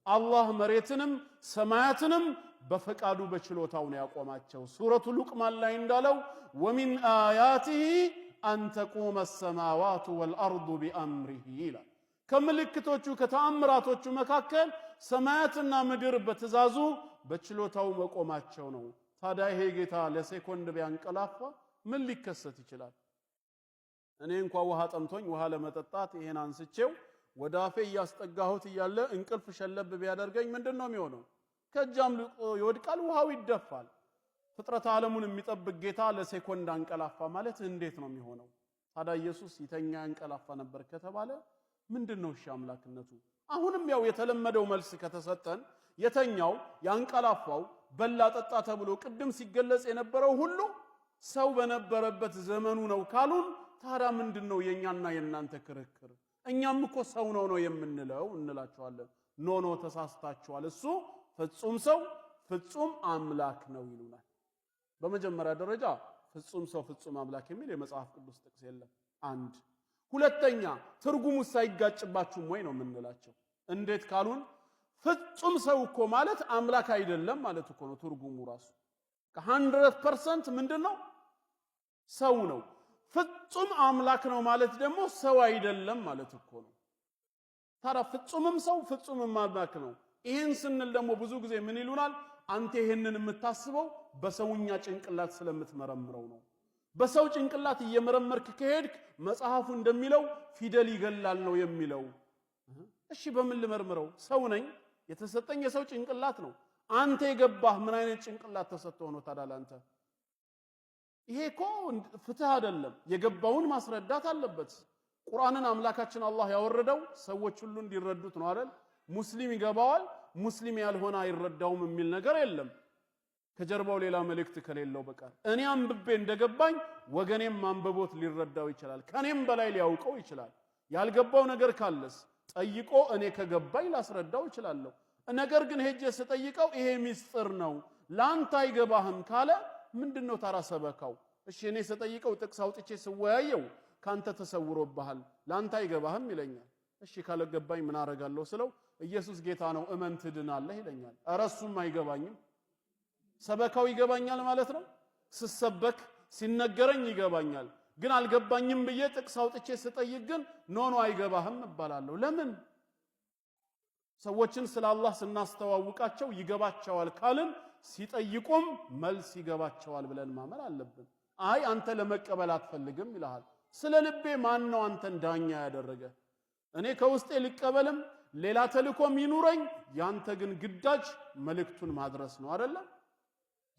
አላህ መሬትንም ሰማያትንም በፈቃዱ በችሎታው ነው ያቆማቸው። ሱረቱ ሉቅማን ላይ እንዳለው ወሚን አያቲሂ አን ተቁመ ሰማዋቱ ወልአርዱ ቢአምሪሂ ይላል። ከምልክቶቹ ከተአምራቶቹ መካከል ሰማያትና ምድር በትእዛዙ በችሎታው መቆማቸው ነው። ታዲያ ይሄ ጌታ ለሴኮንድ ቢያንቀላፋ ምን ሊከሰት ይችላል? እኔ እንኳን ውሃ ጠምቶኝ ውሃ ለመጠጣት ይሄን አንስቼው ወደ አፌ እያስጠጋሁት እያለ እንቅልፍ ሸለብ ቢያደርገኝ ምንድነው የሚሆነው? ከጃም ይወድቃል፣ ውሃው ይደፋል። ፍጥረት ዓለሙን የሚጠብቅ ጌታ ለሴኮንድ አንቀላፋ ማለት እንዴት ነው የሚሆነው? ታዲያ ኢየሱስ ይተኛ አንቀላፋ ነበር ከተባለ ምንድነው እሺ አምላክነቱ? አሁንም ያው የተለመደው መልስ ከተሰጠን የተኛው ያንቀላፋው በላ ጠጣ ተብሎ ቅድም ሲገለጽ የነበረው ሁሉ ሰው በነበረበት ዘመኑ ነው ካሉን ታዲያ ምንድነው የኛና የናንተ ክርክር? እኛም እኮ ሰው ነው የምንለው እንላቸዋለን። ኖ ተሳስታችኋል፣ እሱ ፍጹም ሰው ፍጹም አምላክ ነው ይሉናል። በመጀመሪያ ደረጃ ፍጹም ሰው ፍጹም አምላክ የሚል የመጽሐፍ ቅዱስ ጥቅስ የለም። አንድ ሁለተኛ ትርጉሙ ሳይጋጭባችሁም ወይ ነው የምንላቸው። እንዴት ካሉን ፍጹም ሰው እኮ ማለት አምላክ አይደለም ማለት እኮ ነው ትርጉሙ ራሱ። ከ100% ምንድነው ሰው ነው። ፍጹም አምላክ ነው ማለት ደግሞ ሰው አይደለም ማለት እኮ ነው። ታዲያ ፍጹምም ሰው ፍጹምም አምላክ ነው። ይሄን ስንል ደግሞ ብዙ ጊዜ ምን ይሉናል? አንተ ይሄንን የምታስበው በሰውኛ ጭንቅላት ስለምትመረምረው ነው። በሰው ጭንቅላት እየመረመርክ ከሄድክ መጽሐፉ እንደሚለው ፊደል ይገላል ነው የሚለው። እሺ በምን ልመርምረው? ሰው ነኝ፣ የተሰጠኝ የሰው ጭንቅላት ነው። አንተ የገባህ ምን አይነት ጭንቅላት ተሰጥቶ ነው ታዲያ ላንተ? ይሄ እኮ ፍትህ አይደለም። የገባውን ማስረዳት አለበት። ቁርአንን አምላካችን አላህ ያወረደው ሰዎች ሁሉ እንዲረዱት ነው አይደል? ሙስሊም ይገባዋል፣ ሙስሊም ያልሆነ አይረዳውም የሚል ነገር የለም ከጀርባው ሌላ መልእክት ከሌለው በቀር። እኔ አንብቤ እንደገባኝ ወገኔም ማንበቦት ሊረዳው ይችላል፣ ከኔም በላይ ሊያውቀው ይችላል። ያልገባው ነገር ካለስ ጠይቆ እኔ ከገባኝ ላስረዳው ይችላለሁ። ነገር ግን ሄጄ ስጠይቀው ይሄ ሚስጥር ነው ላንተ አይገባህም ካለ ምንድነው ታራ ሰበካው? እሺ እኔ ስጠይቀው ጥቅስ አውጥቼ ስወያየው ካንተ ተሰውሮብሃል ላንተ አይገባህም ይለኛል። እሺ ካለገባኝ ምን አረጋለሁ ስለው ኢየሱስ ጌታ ነው እመን ትድናለህ ይለኛል። ኧረ እሱም አይገባኝም። ሰበካው ይገባኛል ማለት ነው። ስሰበክ ሲነገረኝ ይገባኛል። ግን አልገባኝም ብዬ ጥቅስ አውጥቼ ስጠይቅ ግን ኖ አይገባህም እባላለሁ። ለምን? ሰዎችን ስለ አላህ ስናስተዋውቃቸው ይገባቸዋል ካልን ሲጠይቁም መልስ ይገባቸዋል ብለን ማመን አለብን። አይ አንተ ለመቀበል አትፈልግም ይልሃል። ስለ ልቤ ማን ነው አንተን ዳኛ ያደረገ? እኔ ከውስጤ ልቀበልም ሌላ ተልኮም ይኑረኝ፣ ያንተ ግን ግዳጅ መልእክቱን ማድረስ ነው አይደለ?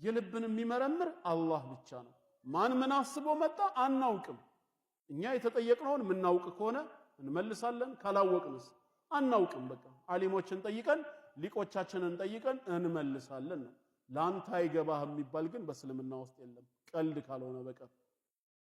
የልብን የሚመረምር አላህ ብቻ ነው። ማን ምን አስቦ መጣ አናውቅም። እኛ የተጠየቅነውን ምናውቅ ከሆነ እንመልሳለን፣ ካላወቅንስ አናውቅም። በቃ ዓሊሞችን ጠይቀን ሊቆቻችንን ጠይቀን እንመልሳለን ነው። ላንተ አይገባህም የሚባል ግን በእስልምና ውስጥ የለም፣ ቀልድ ካልሆነ በቀር።